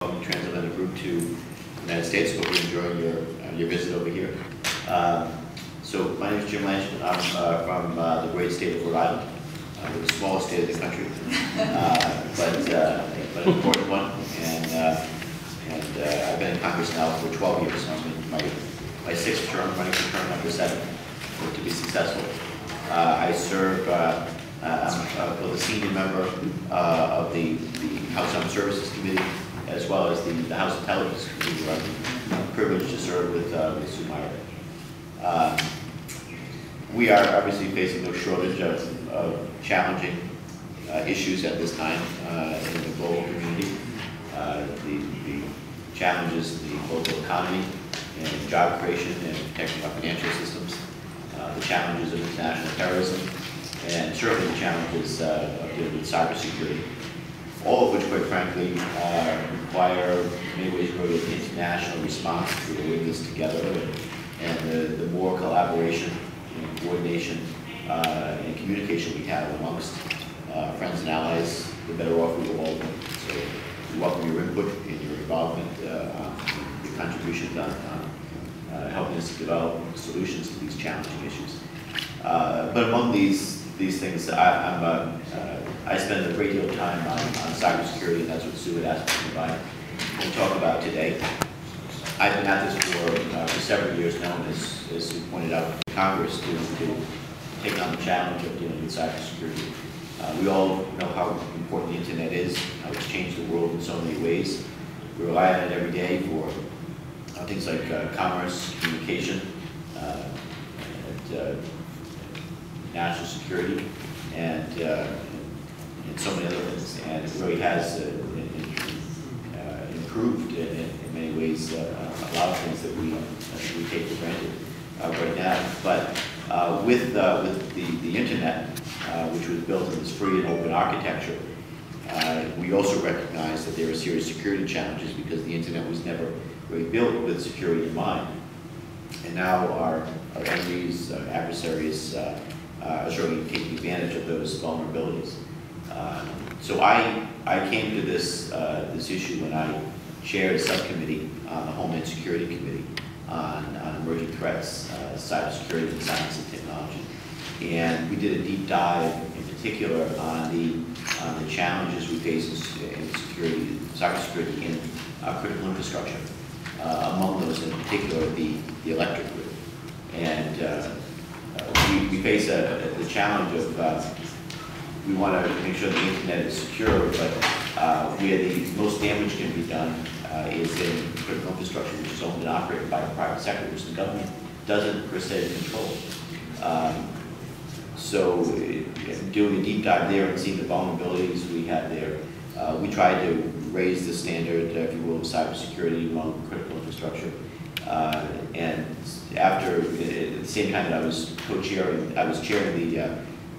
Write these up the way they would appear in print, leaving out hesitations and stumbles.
Transatlantic Group to the United States. Hope you're enjoying your visit over here. So my name is Jim Lanch. I'm from the great state of Rhode Island, the smallest state of the country, but an important one. And I've been in Congress now for 12 years. So I'm in my sixth term, running for term number 7. Hope to be successful. I serve. I'm the senior member of the House Armed Services Committee, as well as the House Intelligence Committee, where I'm privileged to serve with Sue Meyer. We are obviously facing no shortage of challenging issues at this time in the global community. The challenges in the global economy and job creation and protection of our financial systems, the challenges of international terrorism, and certainly the challenges of dealing with cybersecurity, all of which, quite frankly, require, in many ways, really an international response to doing this together, and the more collaboration and coordination and communication we have amongst friends and allies, the better off we will all be. So we welcome your input and your involvement, your contributions on helping us to develop solutions to these challenging issues. But among these things, I spend a great deal of time on cybersecurity, and that's what Sue had asked me to provide and talk about today. I've been at this for several years now, as Sue pointed out, Congress to take on the challenge of dealing with cybersecurity. We all know how important the internet is, how it's changed the world in so many ways. We rely on it every day for things like commerce, communication, national security, and so many other things. And it really has improved in many ways a lot of things that we take for granted right now. But with the internet, which was built in this free and open architecture, we also recognize that there are serious security challenges because the internet was never really built with security in mind. And now our enemies, adversaries, are certainly taking advantage of those vulnerabilities. So I came to this issue when I chaired a subcommittee on the Homeland Security Committee on emerging threats, cybersecurity, and science and technology. And we did a deep dive, in particular, on the challenges we face in cybersecurity in critical infrastructure. Among those, in particular, the electric grid. And we face the challenge of we want to make sure the internet is secure, but where the most damage can be done is in critical infrastructure, which is owned and operated by the private sector, which the government doesn't per se control. So doing a deep dive there and seeing the vulnerabilities we have there, we tried to raise the standard, if you will, of cybersecurity among critical infrastructure. And after, at the same time that I was chairing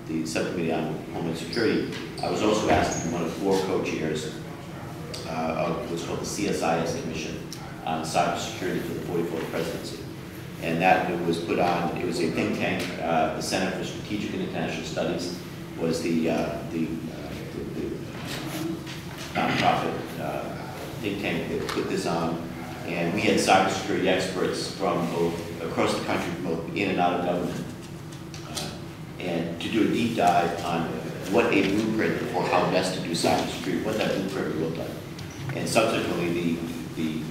the subcommittee on Homeland Security, I was also asked to be one of 4 co-chairs of what's called the CSIS Commission on Cybersecurity for the 44th Presidency. And that was put on, it was a think tank. The Center for Strategic and International Studies was the nonprofit think tank that put this on. And we had cybersecurity experts from both across the country, both in and out of government, and to do a deep dive on what a blueprint for how best to do cybersecurity, what that blueprint would look like. And subsequently, the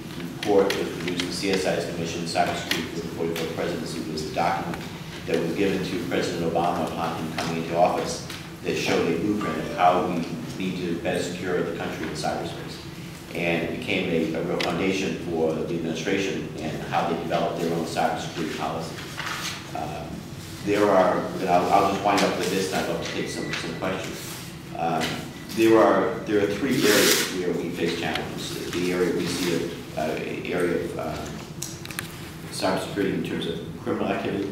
report that was produced, the CSIS Commission, Cybersecurity for the 44th Presidency, was the document that was given to President Obama upon him coming into office that showed a blueprint of how we need to better secure the country in cyberspace. And it became a real foundation for the administration and how they developed their own cybersecurity policy. There are, and I'll just wind up with this, and I'd love to take some questions. There are 3 areas where we face challenges. The area we see an area of cybersecurity in terms of criminal activity,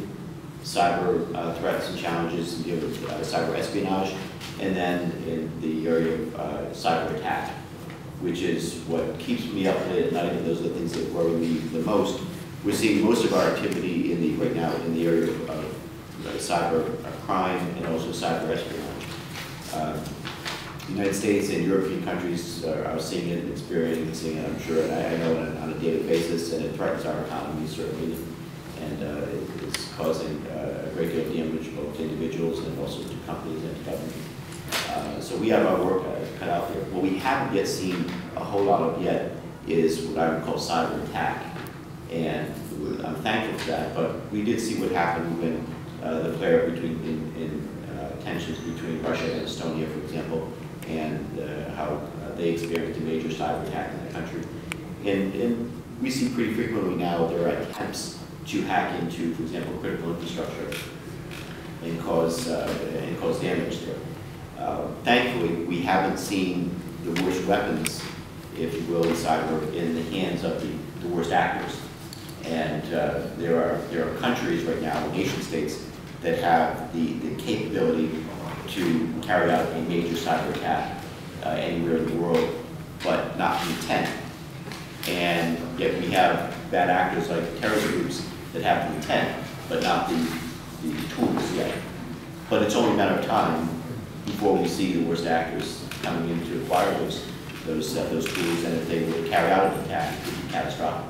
cyber threats and challenges in dealing with cyber espionage, and then in the area of cyber attack, which is what keeps me up late at night, and those are the things that worry me the most. We're seeing most of our activity right now in the area of cyber crime and also cyber espionage. The United States and European countries are seeing it, experiencing it, I'm sure, and I know it on a daily basis, and it threatens our economy certainly, and it's causing a great deal of damage both to individuals and also to companies and to government. So we have our work cut out there. What we haven't yet seen a whole lot of yet is what I would call cyber attack, and I'm thankful for that. But we did see what happened when the flare between tensions between Russia and Estonia, for example, and how they experienced a major cyber attack in that country. And we see pretty frequently now there are attempts to hack into, for example, critical infrastructure and cause damage there. Thankfully, we haven't seen the worst weapons, if you will, in cyber in the hands of the worst actors. And there are countries right now, nation states, that have the capability to carry out a major cyber attack anywhere in the world, but not the intent. And yet we have bad actors like terrorist groups that have the intent, but not the tools yet. But it's only a matter of time before we see the worst actors coming in to acquire those tools, and if they were to carry out an attack, it would be catastrophic.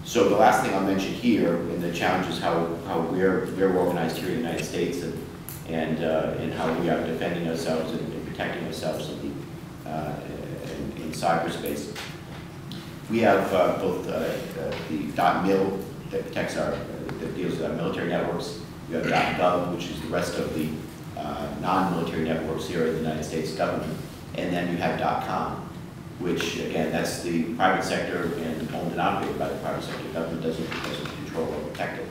So the last thing I'll mention here, and the challenge is how we're organized here in the United States, and how we are defending ourselves and protecting ourselves in cyberspace. We have both the .mil that protects that deals with our military networks. We have .gov, which is the rest of the non-military networks here in the United States government, and then you have .com, which again, that's the private sector and owned and operated by the private sector. Government doesn't control or protect it.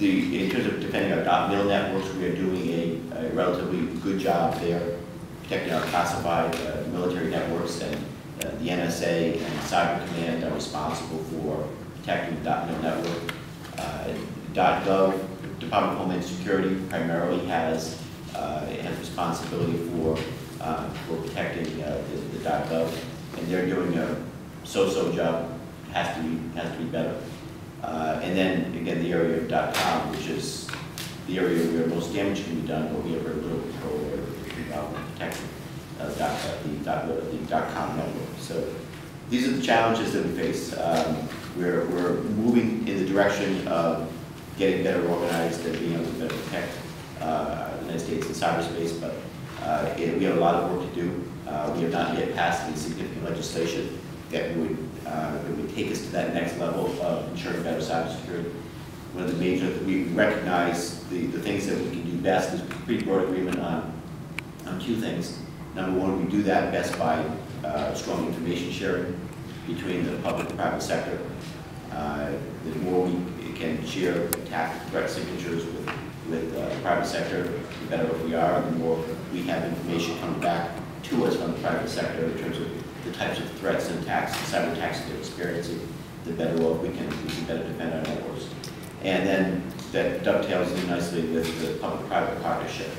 In terms of defending our .mil networks, we are doing a relatively good job there, protecting our classified military networks, and the NSA and Cyber Command are responsible for protecting the .mil network. .gov, Department of Homeland Security, primarily has responsibility for protecting the .gov, and they're doing a so-so job. Has to be better. And then again, the area of .com, which is the area where most damage can be done, but we have very little control over protecting the .com network. So these are the challenges that we face. We're moving in the direction of getting better organized and being able to better protect the United States in cyberspace, but we have a lot of work to do. We have not yet passed any significant legislation that would take us to that next level of ensuring better cybersecurity. One of the major, we recognize the things that we can do best. There's pretty broad agreement on two things. Number one, we do that best by strong information sharing between the public and private sector. The more we can share attack threat signatures with the private sector, the better off we are, and the more we have information coming back to us from the private sector in terms of the types of threats and attacks and cyber attacks that they're experiencing, the better off we can better defend our networks. And then that dovetails in nicely with the public-private partnership.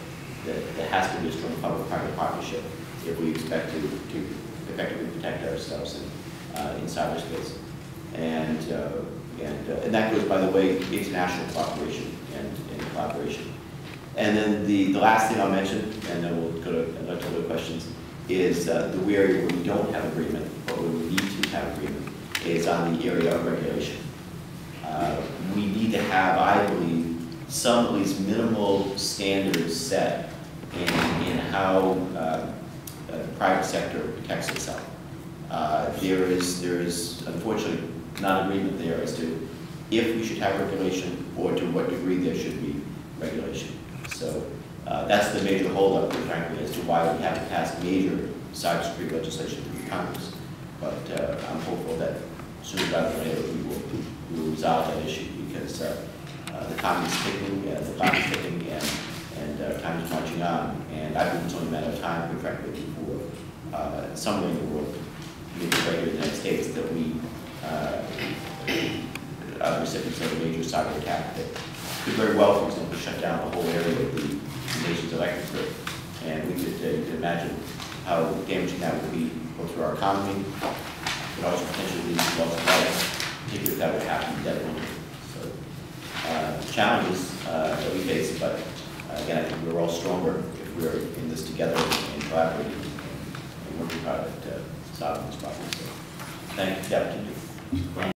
There has to be a strong public-private partnership if we expect to effectively protect ourselves in cyberspace. And that goes, by the way, international cooperation and collaboration. And then the last thing I'll mention, and then we'll go to other questions, is the area where we don't have agreement, but where we need to have agreement, is on the area of regulation. We need to have, I believe, some at least minimal standards set in how the private sector protects itself. There is unfortunately not agreement there as to if we should have regulation or to what degree there should be regulation. So that's the major holdup, frankly, as to why we haven't passed major cybersecurity legislation through Congress. But I'm hopeful that sooner rather than later we will resolve that issue, because the time is ticking, the clock is ticking, and time is marching on. And I think it's only a matter of time, quite frankly, before somewhere in the world, maybe right here in the United States, that we are recipients of a major cyber attack that could very well, for example, shut down the whole area of the nation's electric grid. And we could imagine how damaging that would be both to our economy, but also potentially lead to loss of life, particularly if that would happen in dead winter. So challenges that we face, but again, I think we're all stronger if we're in this together and collaborating and working hard at solving this problem. So thank you for the opportunity.